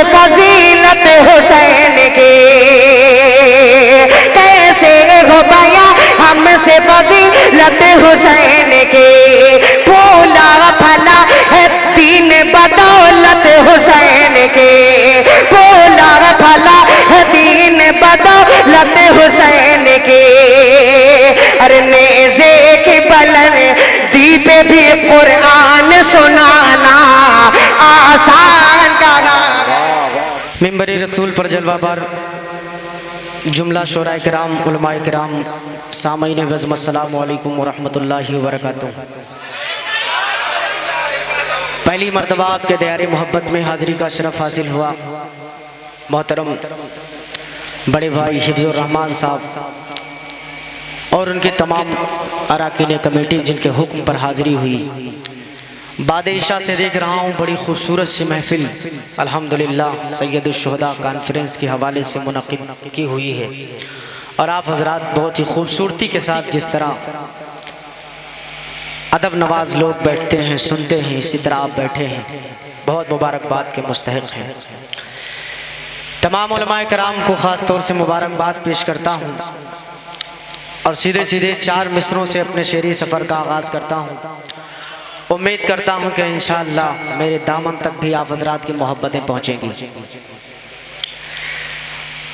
फजीलत हुसैन की कैसे हो पाया हमसे फजीलत हुसैन की। फूला फला है दीन बदौलत हुसैन की। फूला फला है दीन बदौलत हुसैन की। अरे नेज़े की बलन दीपे भी कुरान सुनाना आसान करा। मिंबरे रसूल पर जलवा बार जुमला शोराए किराम उलमाए किराम सामईन वज़्म अस्सलामु अलैकुम व रहमतुल्लाहि व बरकातुहू। पहली मर्तबा आपके दायरे मोहब्बत में हाज़िरी का शरफ हासिल हुआ। मोहतरम बड़े भाई हिफ्ज़ुर रहमान साहब और उनके तमाम अराकीन कमेटी जिनके हुक्म पर हाज़िरी हुई। बाद इशा से देख रहा हूँ बड़ी खूबसूरत सी महफिल अल्हम्दुलिल्लाह सैयदुश्शुहदा कॉन्फ्रेंस के हवाले से मुनक़िद की हुई है। और आप हजरात बहुत ही खूबसूरती के साथ जिस तरह अदब नवाज लोग बैठते हैं सुनते हैं, इसी तरह आप बैठे हैं, बहुत मुबारकबाद के मुस्तहिक़ हैं। तमाम उलमाए कराम को ख़ास तौर से मुबारकबाद पेश करता हूँ और सीधे सीधे 4 मिसरों से अपने शेरी सफ़र का आगाज़ करता हूँ। उम्मीद करता हूँ कि इंशाअल्लाह मेरे दामन तक भी आप हज़रात की मोहब्बतें पहुँचेंगी।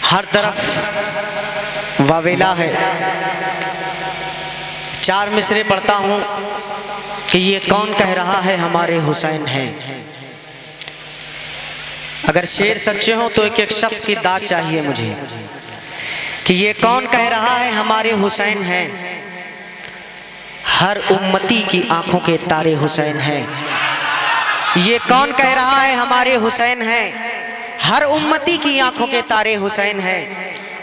हर तरफ वावेला है। 4 मिसरे पढ़ता हूँ कि ये कौन कह रहा है हमारे हुसैन हैं। अगर शेर सच्चे हों तो एक एक शख्स की दाद चाहिए मुझे कि ये कौन कह रहा है हमारे हुसैन हैं। हर उम्मती की आंखों के तारे हुसैन हैं। ये कौन कह रहा है हमारे हुसैन हैं। हर उम्मती की आंखों के तारे हुसैन हैं।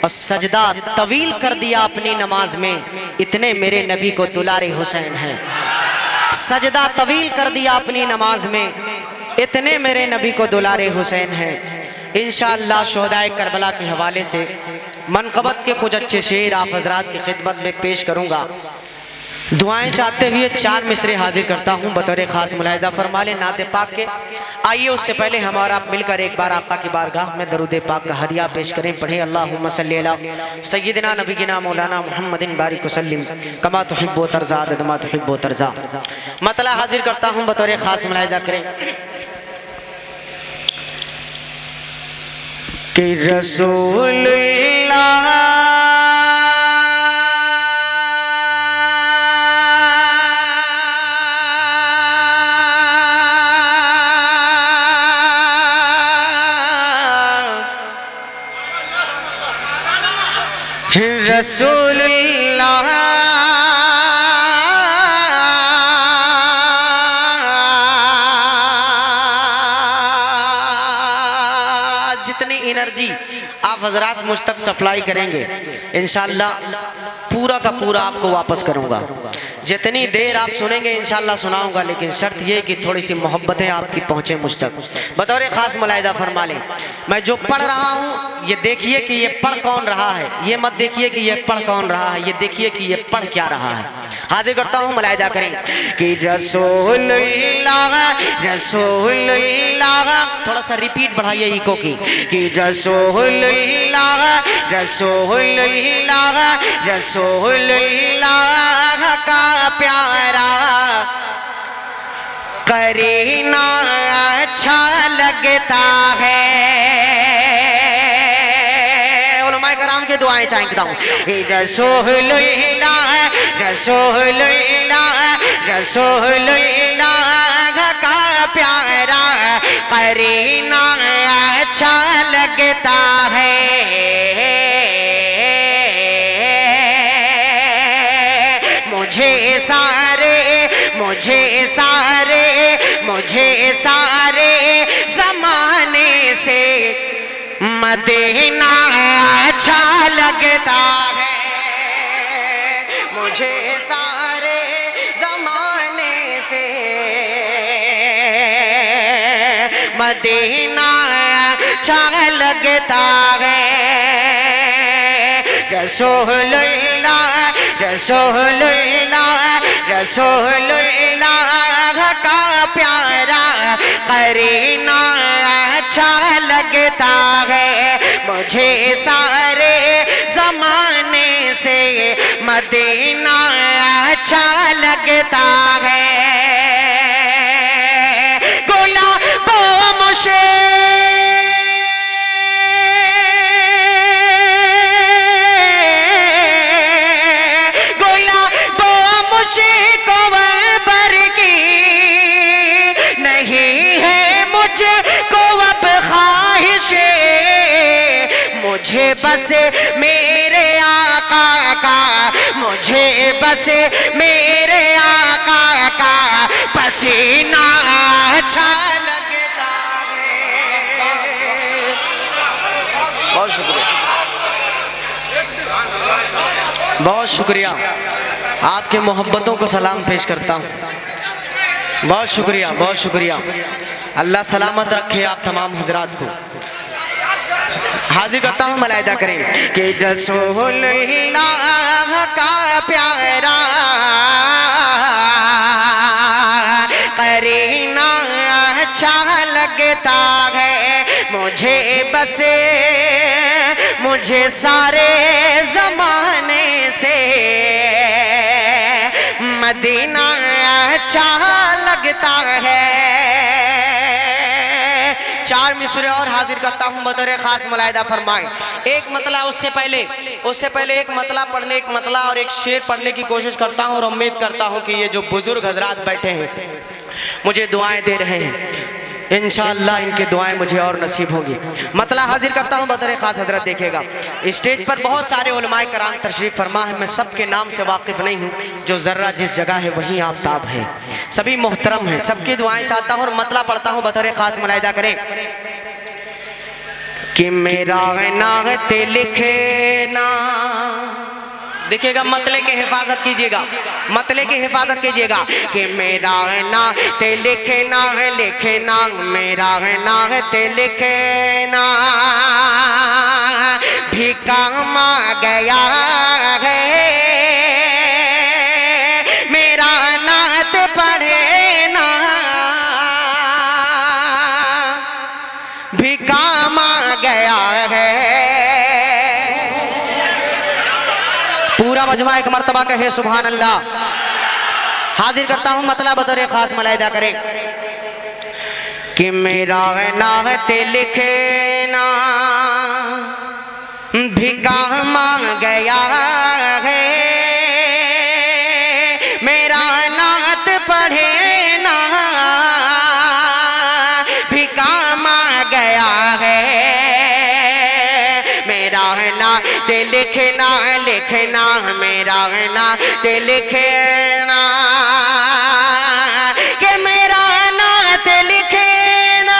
और सजदा तवील कर दिया अपनी नमाज में, इतने मेरे नबी को दुलारे हुसैन हैं। सजदा तवील कर दिया अपनी नमाज में, इतने मेरे नबी को दुलारे हुसैन हैं। इंशाअल्लाह शुहदाए करबला के हवाले से मनक़बत के कुछ अच्छे शेर आप हज़रात की खिदमत में पेश करूँगा। दुआएं चाहते हुए 4 मिसरे हाजिर करता हूँ बतौर ख़ास मुलाहिज़ा फरमा लें नाते पाक के। आइए उससे पहले हमारा मिलकर एक बार आका की बारगाह में दरूद पाक का हदिया पेश करें। पढ़ें अल्लाहुम्मा सल्ली अला सय्यिदिना नबीना मौलाना मुहम्मदिन बारिक वसल्लिम कमा तुहिब्बु तरज़ा अदमा तुहिब्बु तरज़ा। मतला हाजिर करता हूँ बतौर ख़ास मुलाहिज़ा करें कि रसूलुल्लाह रसूलुल्लाह जितनी एनर्जी आप हजरात मुझ तक सप्लाई करेंगे इंशाअल्लाह पूरा का पूरा आपको वापस करूंगा। जितनी देर आप सुनेंगे इंशाअल्लाह सुनाऊंगा, लेकिन शर्त यह कि थोड़ी सी मोहब्बतें आपकी पहुंचे मुझ तक। बतौर ख़ास मुलाहिज़ा फरमा लें, मैं जो पढ़ रहा हूँ ये देखिए कि ये पढ़ कौन रहा है, ये मत देखिए कि ये पढ़ कौन रहा है, ये देखिए कि ये पढ़ क्या रहा है। हाजिर करता हूँ, मुलाहिज़ा करें कि रसूलुल्लाह रसूलुल्लाह, थोड़ा सा रिपीट बढ़ाइए इको की कि रसूलुल्लाह रसूलुल्लाह रसूलुल्लाह का प्यारा करीना अच्छा लगता है। उलमाए कराम के दुआएं चाहता हूँ। रसूलुल्लाह रसूलुल्लाह रसूलुल्लाह का प्यारा करीना अच्छा लगता है। मुझे सारे ज़माने से मदीना अच्छा लगता है। मुझे सारे ज़माने से मदीना अच्छा लगता है। रसूलुल्लाह रसूलुल्लाह रसूलुल्लाह का प्यारा करीना अच्छा लगता लगता है, मुझे सारे जमाने से मदीना अच्छा लगता है। गुलाबों मुझे मुझे बस मेरे आका का, मुझे बस मेरे आका का पसीना अच्छा लगता है। बहुत शुक्रिया, बहुत शुक्रिया। आपके मोहब्बतों को सलाम पेश करता हूँ। बहुत शुक्रिया, बहुत शुक्रिया। अल्लाह सलामत रखे आप तमाम हजरात को। हाजिर करता हूँ मलाइदा करें कि रसूलुल्लाह का प्यारा करीना अच्छा लगता है, मुझे बस मुझे सारे जमाने से मदीना अच्छा लगता है। चार मिसरे और हाजिर करता हूँ बतौर खास मुलाहिदा फरमाएं। एक मतला उससे पहले एक मतला पढ़ने, एक मतला और एक शेर पढ़ने की कोशिश करता हूँ और उम्मीद करता हूँ कि ये जो बुजुर्ग हजरात बैठे हैं मुझे दुआएं दे रहे हैं, इंशाअल्लाह इनकी दुआएं मुझे और नसीब होगी। मतला हाजिर करता हूँ बतौर खास। हजरत देखिएगा, स्टेज पर बहुत सारे उलमाए कराम तशरीफ फरमा है, मैं सबके नाम से वाकिफ नहीं हूँ, जो जर्रा जिस जगह है वहीं आफ्ताब है, सभी मोहतरम हैं, सबकी दुआएं चाहता हूँ और मतला पढ़ता हूँ बतौर खास। मुलाहिदा करें कि मेरा नात लिखे ना, देखिएगा मतले की हिफाजत कीजिएगा, मतले की हिफाजत कीजिएगा कि मेरा नात लिखे ना, लिखे ना मेरा नात लिखे ना, भी काम आ गया है, मेरा नात पढ़े ना, भी काम आ गया है। पूरा मजमा एक मर्तबा कहे सुभान अल्लाह। हाजिर करता हूँ मतला बतौर खास। मुलाहिदा करें कि मेरा नात लिखे ना, भी काम आ गया है, मेरा नात पढ़े ना, भी काम आ गया है, मेरा नात लिखना, लिखना मेरा नात लिखना, कि मेरा नात लिखना,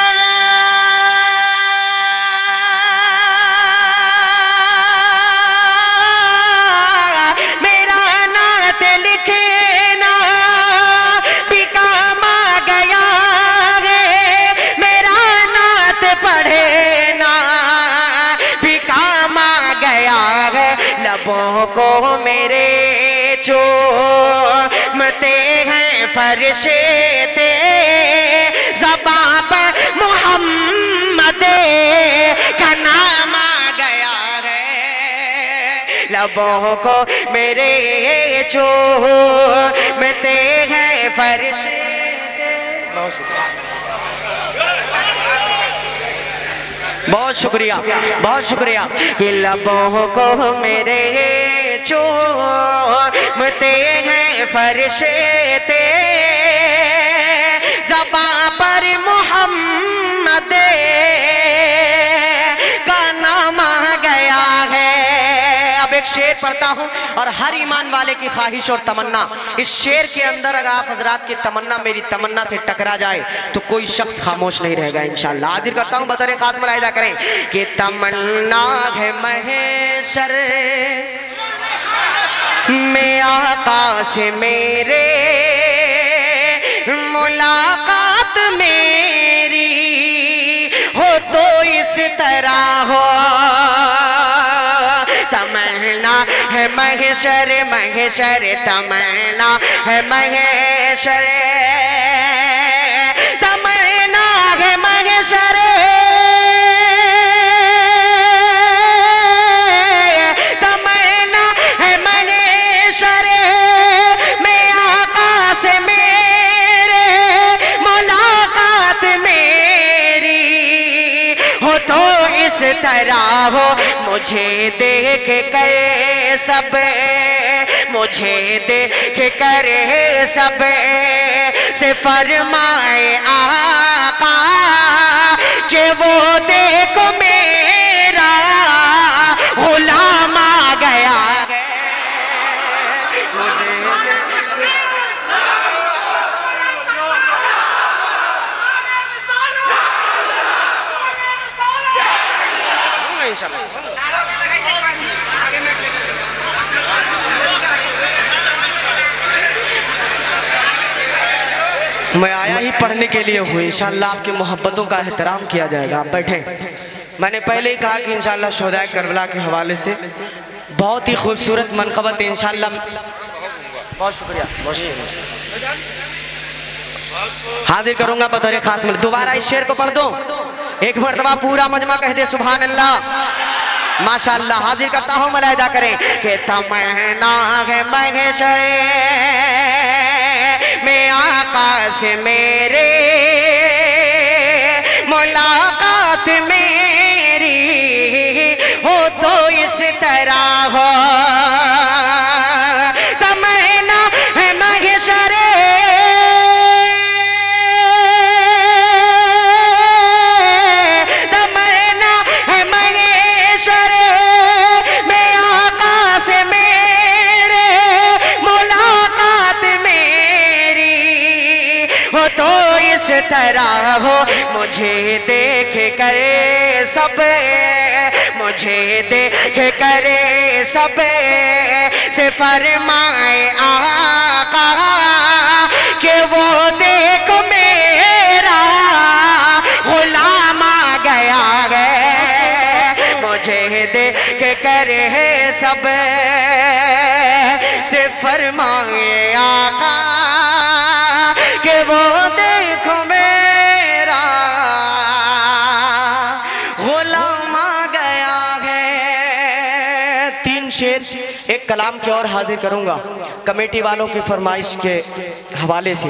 मेरा नात लिखना, भी काम आ गया है, मेरा नात पढ़े ना, भी काम आ गया है। लबों को मेरे चूमते हैं फरिश्ते, ज़बां पर मोहम्मद का नाम आ गया है। लबों को मेरे चूमते हैं फरिश्ते। बहुत शुक्रिया, बहुत शुक्रिया। कि लबों को मेरे चूमते हैं फरिश्ते, ज़बां पर मोहम्मद का नाम आ गया है। अब एक शेर पढ़ता हूँ और हर ईमान वाले की ख्वाहिश और तमन्ना, इस शेर के अंदर अगर आप हजरात की तमन्ना मेरी तमन्ना से टकरा जाए तो कोई शख्स खामोश नहीं रहेगा इंशाअल्लाह। हाजिर करता हूँ बतौर खास। मुलाहिदा करें कि तमन्ना है महेशर में आका से मेरे, मुलाकात मेरी हो तो इस तरह हो, तमन्ना है महेशर, महेशर तमन्ना है महेशर, तमन्ना है महेशर तरह हो मुझे देख कर सब, मुझे देख कर सब से फरमाए आका कि वो देखो मेरा गुलाम आ गया। मुझे मैं आया ही पढ़ने के लिए हूँ। इंशाल्लाह आपकी मोहब्बतों का एहतराम किया जाएगा। आप बैठें। मैंने पहले ही कहा कि इंशाल्लाह शोहदाए करबला के हवाले से बहुत ही खूबसूरत मनक़बत इंशाल्लाह। बहुत शुक्रिया, बहुत शुक्रिया। हाजिर करूंगा बतौर खास मिल। दोबारा इस शेर को पढ़ दो एक मरतबा, पूरा मजमा कह दे सुभान अल्लाह माशाअल्लाह। हाजिर करता हूँ, मलाइदा करें कि तमन्ना है महशर में आका से मेरे, मुलाकात मेरी हो तो इस तरह हो। तमन्ना है महशर तो इस तरह हो मुझे देख कर सब, मुझे देख कर सब से फरमाए आका कि वो देखो मेरा गुलाम आ गया है। मुझे देख कर सब से फरमाए आका कि वो देखो मेरा गुलाम आ गया है। तीन शेर एक कलाम के और हाजिर करूंगा कमेटी वालों की फरमाइश के हवाले से।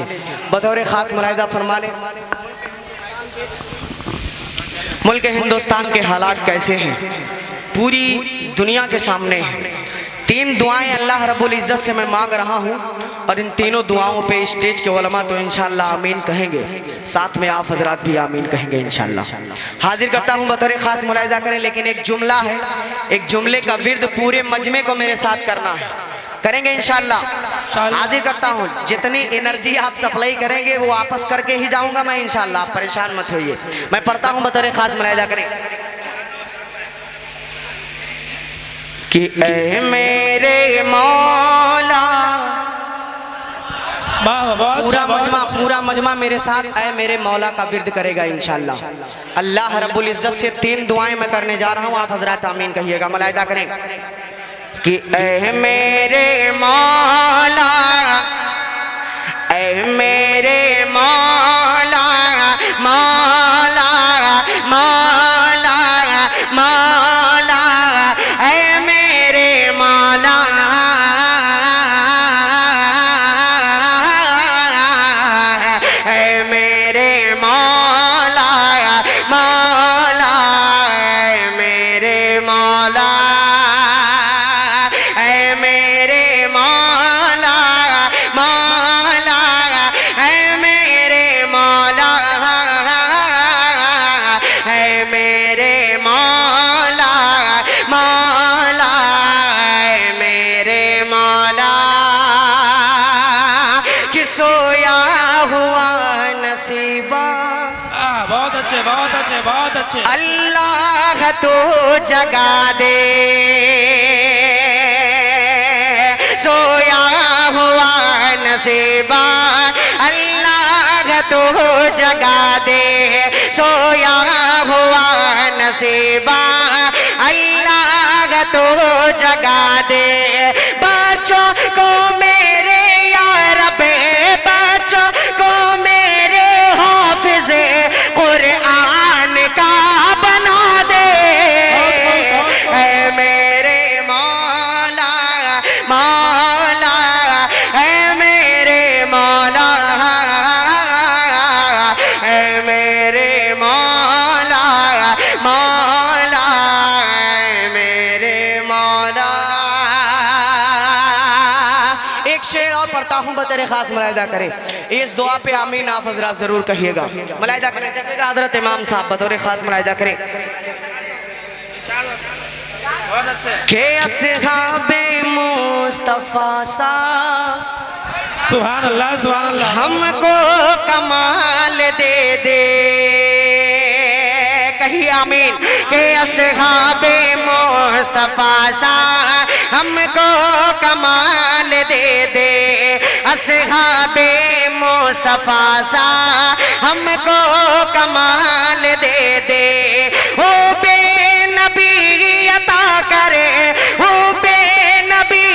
बतौर खास मुलाहिजा फरमा ले, मुल्क हिंदुस्तान के हालात कैसे हैं पूरी दुनिया के सामने हैं। तीन दुआएं अल्लाह रब्बुल इज़्ज़त से मैं मांग रहा हूं और इन तीनों दुआओं पे स्टेज के उलमा तो इंशाअल्लाह आमीन कहेंगे, साथ में आप हजरात भी आमीन कहेंगे इंशाअल्लाह। हाजिर करता हूं बतौर खास मुलाहिजा करें, लेकिन एक जुमला है, एक जुमले का विर्द पूरे मजमे को मेरे साथ करना है, करेंगे इंशाअल्लाह। हाजिर करता हूं, जितनी एनर्जी आप सप्लाई करेंगे वो वापस करके ही जाऊंगा मैं इंशाअल्लाह, आप परेशान मत होइए। मैं पढ़ता हूं बतौर खास मुलाहिजा करें कि ऐ मेरे मौला, पूरा मजमा मेरे साथ ऐ मेरे मौला का विर्द करेगा इंशाअल्लाह। अल्लाह रब्बुल इज़्ज़त से तीन दुआएं मैं करने जा रहा हूं, आप हजरात आमीन कहिएगा, मलाइदा करें कि ऐ मेरे मौला, ऐ मेरे मौला, मौला मौला मौला, ऐ मेरे मौला, ऐ मेरे मौला, मौला ऐ मेरे मौला, ऐ मेरे मौला, मौला ऐ मेरे मौला, ऐ मेरे मौला, मौला ऐ मेरे मौला, कि सोया हुआ नसीबा। बहुत अच्छे, बहुत अच्छे, बहुत अच्छे। अल्लाह तो जगा दे, सोया हुआ नसीबा, अल्लाह तो जगा दे, सोया हुआ नसीबा, अल्लाह तो जगा दे। बच्चों को मेरे या रब्बे, बच्चों को मेरे हाफिज़ कुरआन का बना दे, ऐ मेरे मौला, मौला ऐ मेरे मौला, ऐ मेरे मौला, मौला करता हूँ बतौर खास मुलाहिजा करें, इस दुआ पे आमीन आप हजरात जरूर कहिएगा। मुलाहिजा करें हजरत इमाम साहब बतौर खास मुलाहिजा करें बहुत अच्छे। के असहाबे मुस्तफा सा सुभान अल्लाह सुभान अल्लाह। हमको कमाल दे दे, कही आमीन। के असहाबे मुस्तफा सा हमको कमाल दे दे, असहाबे मुस्तफा सा हमको कमाल दे दे। ओ बेनबी अता करे, ओ बेनबी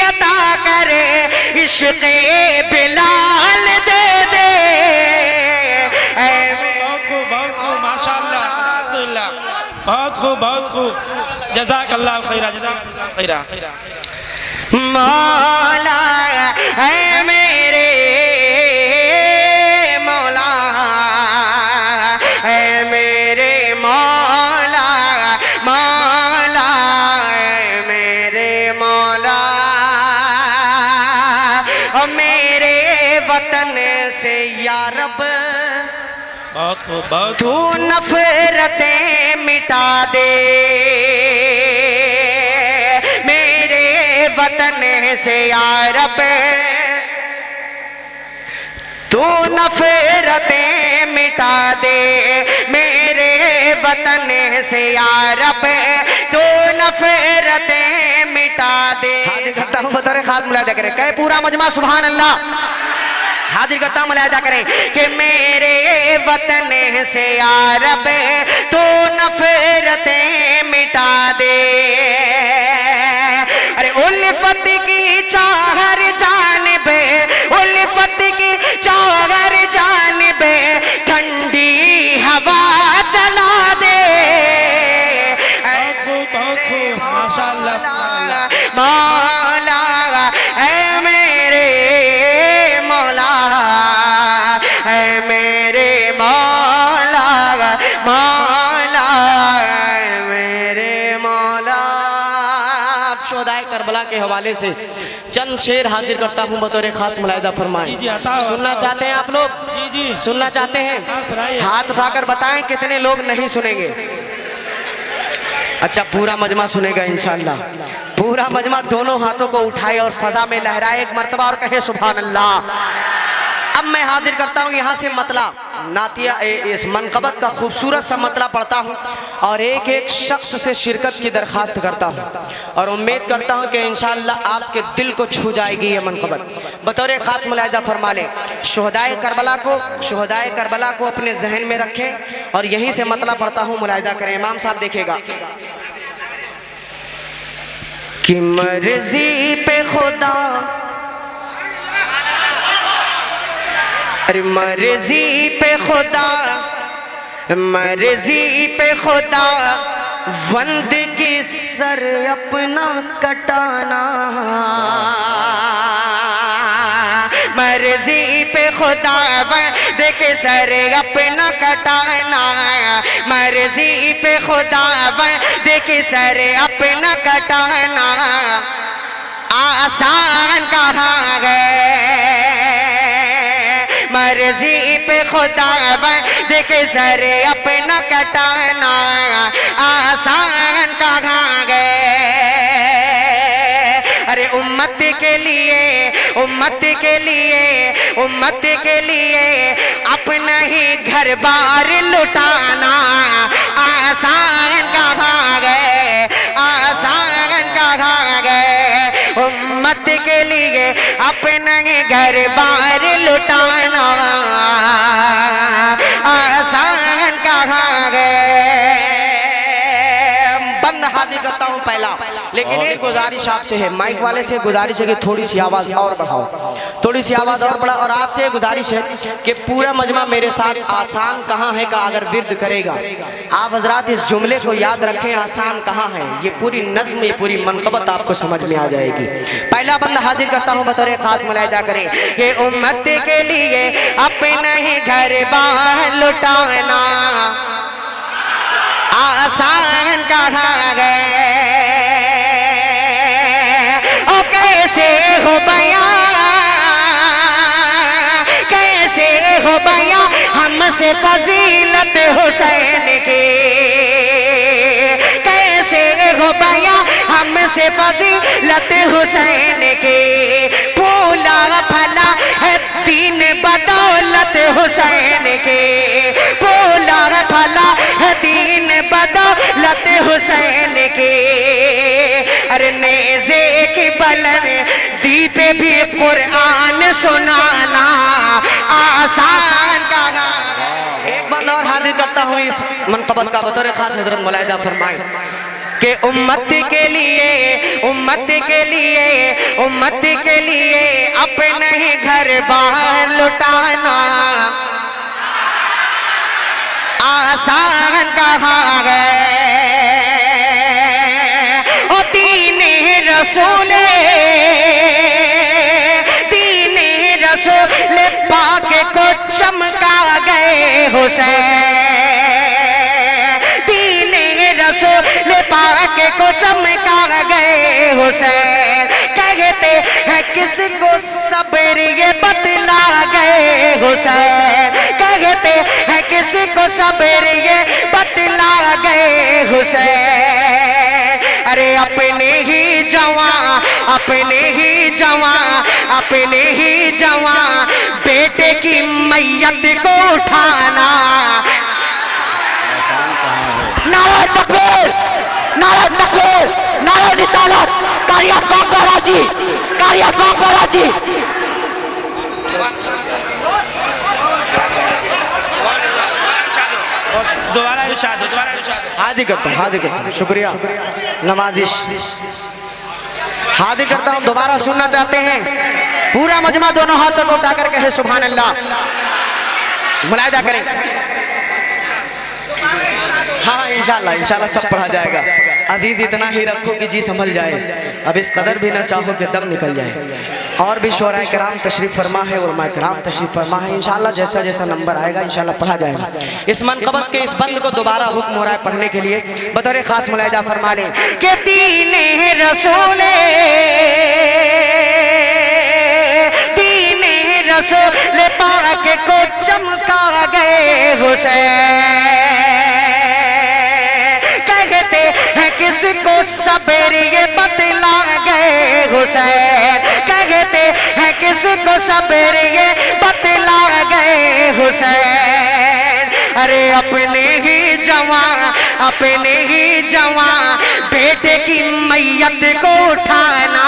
अता करे, इश्क़े बिलाल दे दे। बहुत खूब माशाअल्लाह अल्हम्दुलिल्लाह, बहुत खूब जज़ाकल्लाह खैरा जज़ाकल्लाह खैरा। मौला है मेरे मौला, है मेरे मौला, मौला है मेरे मौला। और मेरे वतन से या रब बहुत खूब तू नफरतें मिटा दे, मेरे वतन से या रब तू नफरतें मिटा दे, मेरे वतन से या रब तू नफरतें मिटा दे। हाजिर करता हूँ बतौर खास मुलाहिजा करें, कहे पूरा मजमा सुभान अल्लाह। हाजिर करता हूँ मुलाहिजा करें कि मेरे वतन से या रब तू नफरतें मिटा दे। अरे उल्फत की चाहर जानिबे, उल्फत की चाहर जानिबे ठंडी हवा चला दे। बहुत खूब माशाअल्लाह सुभान अल्लाह। मौला है मेरे मौला, है मेरे मौला, मौला है मेरे मौला। शोहदाए करबला के हवाले से चंद शेर हाजिर करता हूँ बतौर खास मुलाहिजा फरमाएं। जी अता सुनना चाहते हैं आप लोग? जी जी सुनना चाहते हैं? हाँ, सुनाइए। हाथ उठाकर बताएं कितने लोग नहीं सुनेंगे। अच्छा पूरा मजमा सुनेगा इंशाअल्लाह। पूरा मजमा दोनों हाथों को उठाए और फजा में लहराए एक मर्तबा और कहे सुभान अल्लाह। अब मैं हाजिर करता हूँ यहाँ से मतला नातिया इस मनकबत का खूबसूरत सा मतला पढ़ता हूँ और एक एक शख्स से शिरकत की दरखास्त करता हूँ और उम्मीद करता हूँ कि इंशाअल्लाह आपके दिल को छू जाएगी ये मनकबत। बतौर खास मुलाहिजा फरमा लें, शुहदाए करबला को अपने जहन में रखें और यहीं से मतला पढ़ता हूँ, मुलाहिजा करें। इमाम साहब देखेगा कि मर्जी पे खुदा, अरे मर्जी पे खुदा, मर्जी पे खुदा बंदगी सर अपना कटाना, मर्जी पे खुदा बंदगी सर अपना कटाना, मर्जी पे खुदा बंदगी सर अपना कटाना आसान कहाँ गए, मर्जी पे खुदा देख सर अपना कटाना आसान कहाँ गए। अरे उम्मत के लिए, उम्मत के लिए, उम्मत के लिए अपना ही घर बार लुटाना आसान कहाँ गए, आसान कहाँ गए। उम्मत के लिए अपना ही घर बार लुटाना आसान कहाँ गए। बंद हाजिर करता हूँ पहला, लेकिन एक गुजारिश आपसे है, माइक वाले से गुजारिश है कि थोड़ी सी आवाज़ और बढ़ाओ, थोड़ी सी आवाज़ और बढ़ा। और आपसे गुजारिश है कि पूरा मजमा मेरे साथ आसान कहाँ है का अगर विर्द करेगा, आप हजरात इस जुमले को याद रखें, आसान कहाँ है, ये पूरी नज्म, ये पूरी मनकबत आपको समझ में आ जाएगी। पहला बंद हाजिर करता हूँ बतौर खास मुलाहिजा करें कि उम्मत के लिए अपना ही घर बार लुटाना आसान कहाँ गए। ओ कैसे हो बयां हमसे फजीलत हुसैन की, कैसे हो बया हमसे फजीलत हुसैन की, भूला भला है दीन बदौलत हुसैन की, भूला भला है दीन बदौलत हुसैन की। अरे नेज़े की बलन दीपे भी कुरान सुनाना आसान कहा। एक बंद और हाजिर करता हूँ इस मनक़बत का बतौर खास हजरत मौलाना फरमाए कि उम्मत के लिए, उम्मत के लिए, उम्मत के लिए अपने ही घर बाहर लुटाना आसान कहा है। ओ दीन रसूल, दीन रसूल पाक को चमका गए हुसैन, दीन रसूल पाक को चमका गए हुसैन। कहते हैं किसको सब्र ये बतला गए हुसैन, कहते हैं किसको सब्र ये बतला गए हुसैन। अरे अपने ही जवां, अपने ही जवां, अपने ही जवां बेटे की मैयत को उठाना। नारा तकबीर, नारा तकबीर, नारा रिसालत, कारिया साहब कराची, कारिया साहब कराची। दोबारा इरशाद, दोबारा इरशाद। हाजिर करता हूँ, हाजिर करता हूँ, शुक्रिया नवाजिश हाजिर करता हूँ। दोबारा सुनना चाहते हैं पूरा मजमा दोनों हाथों को उठाकर कहे सुभान अल्लाह, मुलाहिदा करें। हाँ इंशाल्लाह, इंशाल्लाह सब पढ़ा जाएगा। अजीज इतना ही रखो कि जी संभल जाए, अब इस कदर भी ना चाहो कि दम निकल जाए। और भी शोरा कराम तशरीफ फरमा है, उलमा कराम तशरीफ फरमा है। इंशाल्लाह जैसा जैसा नंबर आएगा इंशाल्लाह पढ़ा जाएगा। इस मनक़बत के इस बंद को दोबारा हुक्म हो रहा है पढ़ने के लिए, बतौर खास मुलाहिदा फरमा लें कि दीन रसूल, दीन रसूल पाक को चमका गए हुसैन। कहते हैं किसको सब्र ये बतला गए हुसैन, कहते हैं किसको सब्र ये बतला गए हुसैन। अरे अपने ही जवां, अपने ही जवां बेटे की मैयत को उठाना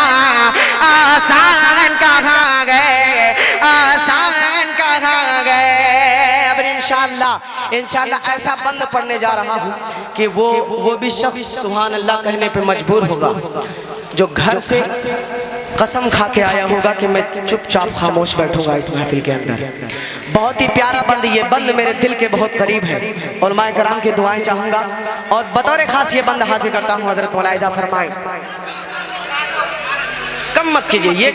आसान कहा गए, आसान कहा गए। अब इंशाअल्लाह, इंशाअल्लाह ऐसा बंद पढ़ने जा रहा हूँ कि वो भी शख्स सुभान अल्लाह कहने पे मजबूर होगा जो घर से कसम खा के आया होगा कि मैं चुपचाप खामोश बैठूंगा इस महफिल के अंदर। बहुत ही प्यारा बंद, ये बंद मेरे दिल के बहुत करीब है और मैं कराम की दुआएं चाहूंगा। और बतौर खास ये बंद हाजिर करता हूँ, हजरत मौलाना फरमाए कम मत कीजिए, ये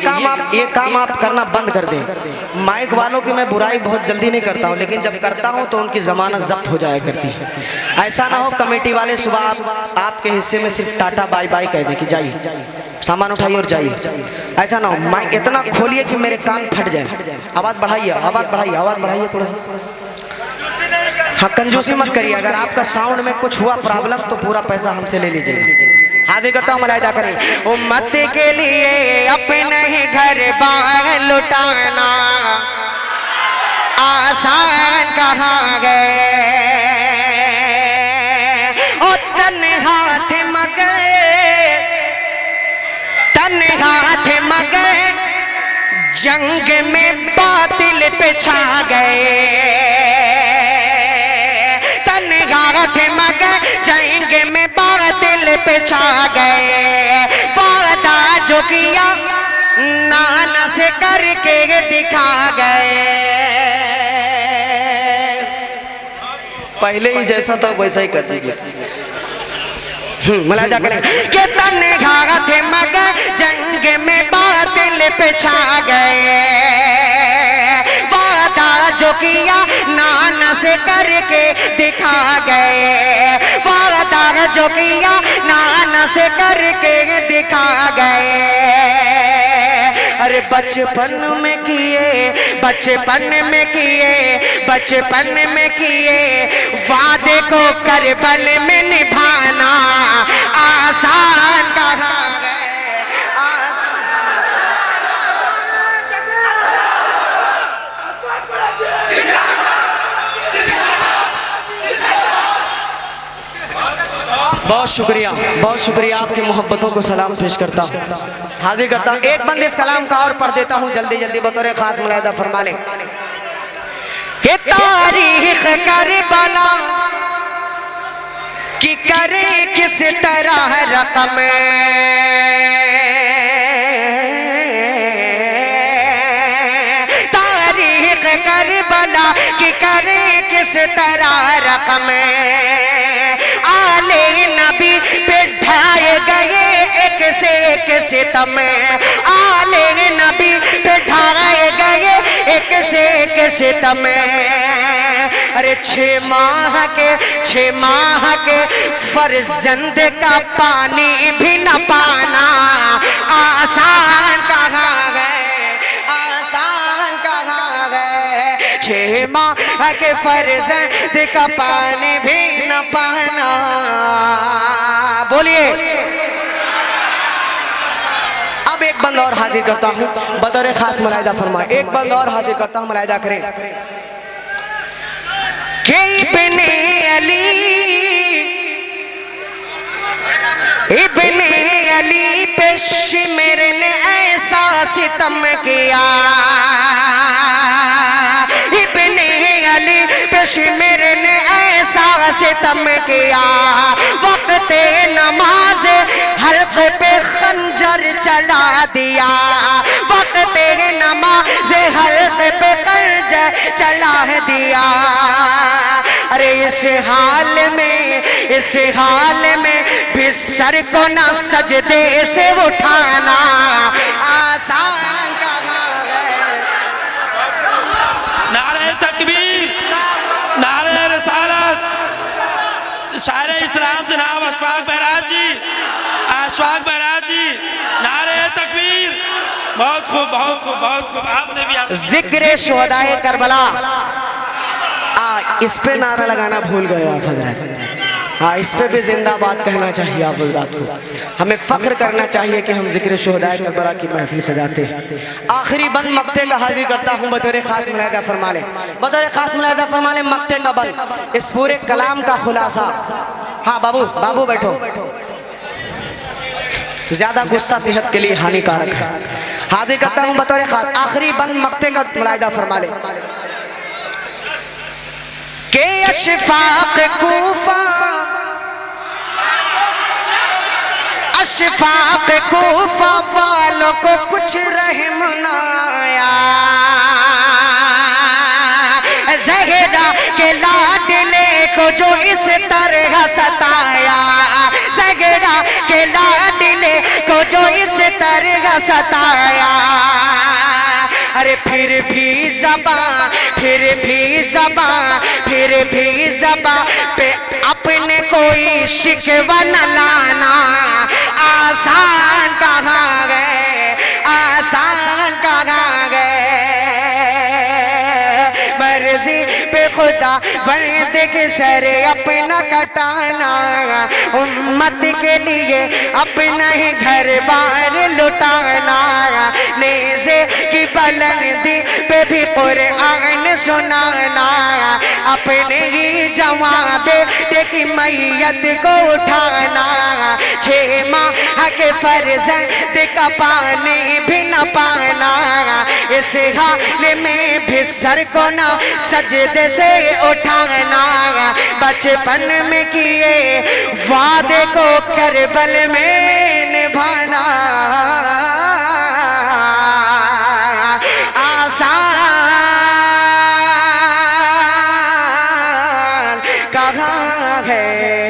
काम आप करना बंद कर दें। माइक वालों की मैं बुराई बहुत जल्दी नहीं करता हूँ, लेकिन जब करता हूँ तो उनकी जमानत जब्त हो जाया करती है। ऐसा ना हो कमेटी वाले सुबह आपके हिस्से में सिर्फ टाटा बाय बाय कह दें कि जाइए सामान उठाइए और जाइए। ऐसा ना हो, माइक इतना खोलिए कि मेरे कान फट जाए। आवाज़ बढ़ाइए, आवाज़ बढ़ाइए, आवाज़ बढ़ाइए थोड़ा सा। हाँ कंजूसी मत करिए, अगर आपका साउंड में कुछ हुआ प्रॉब्लम तो पूरा पैसा हमसे ले लीजिएगा। हाजिर करता हूँ, मुलाहिदा करें। उम्मत के लिए अपने ही घर बाहर लुटाना आसान कहा गए। ओ तन्हा थे मगर, तन्हा थे मगर जंग में बातिल पे छा गए। तन्हा थे मगर जंग में बातिल पे छा गए। वादा जो किया नाना से करके दिखा गए। पहले ही जैसा था वैसा ही कर दीजिए। मुलाहिदा करें कि तन्हा थे मगर जंग में बातिल पे छा गए। वादा जो किया नाना से करके दिखा गए। वादा जो किया नाना से करके दिखा गए। अरे बचपन में किए, बचपन में किए, बचपन में किए वादे को करबल में निभाना आसान कहाँ गए, आसान। बहुत शुक्रिया, बहुत शुक्रिया, आपकी मोहब्बतों को सलाम पेश करता हूँ, हाजिर करता हूँ। एक बंद इस कलाम का और पढ़ देता हूँ जल्दी जल्दी, बतौर खास मुलाहिदा फरमा लें कि तारीख करबला कि करे किस तरह रकम, तारीख करबला कि करे किस तरह रकम, आले नबी पे ढाए गए एक से एक सितम, आले नबी पे ढाए गए एक से एक सितम। अरे 6 माह के फर्जंद का पानी भी न पाना आसान कहाँ गए, आसान कहाँ गए। 6 माह के फर्जंद का पानी भी न पाना, बोलिए। अब एक बंद और हाजिर करता हूँ बतौर खास मुलाहिदा फरमाए, एक बंद और हाजिर करता हूँ, मुलाहिदा करें कि इब्ने अली पे शिमर ने ऐसा सितम किया, इब्ने अली पे शिमर ने ऐसा सितम किया, वक्त नमाज हल्के पे खंजर चला दिया, वक्त नमाज हल्के पे खंजर चला दिया। अरे इस हाल में भी सर को ना सजदे से उठाना आसान कहाँ गए। नारे तकबीर, नारे रसालत, शायर इस्लाम जनाब अशफाक बहराज जी, अशफाक बहराज जी, नारे तकबीर। बहुत खूब, बहुत खूब, बहुत खूब। आपने भी जिक्र शुहदाए करबला, इस पे नारा लगाना भूल गए आप हजरत। हाँ, इस पे भी जिंदाबाद कहना चाहिए आप हजरात को। हमें फख्र करना चाहिए कि हम जिक्र शुहदाए करबला की महफिल सजाते हैं। आखिरी बंद मक्ते का हाजिर करता हूँ बतौर खास मुलाहिदा फरमा लें, बतौर खास मुलाहिदा फरमा लें मक्ते का बंद, इस पूरे कलाम का खुलासा। हाँ बाबू, बाबू बैठो, ज्यादा गुस्सा सेहत के लिए हानिकारक है। हाजिर करता हूँ बतौर खास आखिरी बंद मक्ते का मुलाहिदा फरमा लें के अशफाक कूफा, अशफाक कूफा वालों को कुछ रहम न आया, ज़हरा के लाडले को जो इस तरह सताया, ज़हरा के लाडले को जो इस तरह सताया। अरे फिर भी ज़बां पे अपने कोई शिकवा न लाना आसान कहाँ गए, आसान कहाँ गए। मर्जी पे खुदा बंदे के सर अपना कटाना, उम्मत के लिए अपना ही घर बार लुटाना, नेज़े की बुलंदी पे भी कुरान सुनाना, अपने ही जवां बेटे की मैयत को उठाना, 6 माह के फर्जंद का पानी भी न पाना, इस हाल में भी सर को ना सजदे से उठाना, बचपन में किए वादे को करबल में निभाना आसान कहाँ है।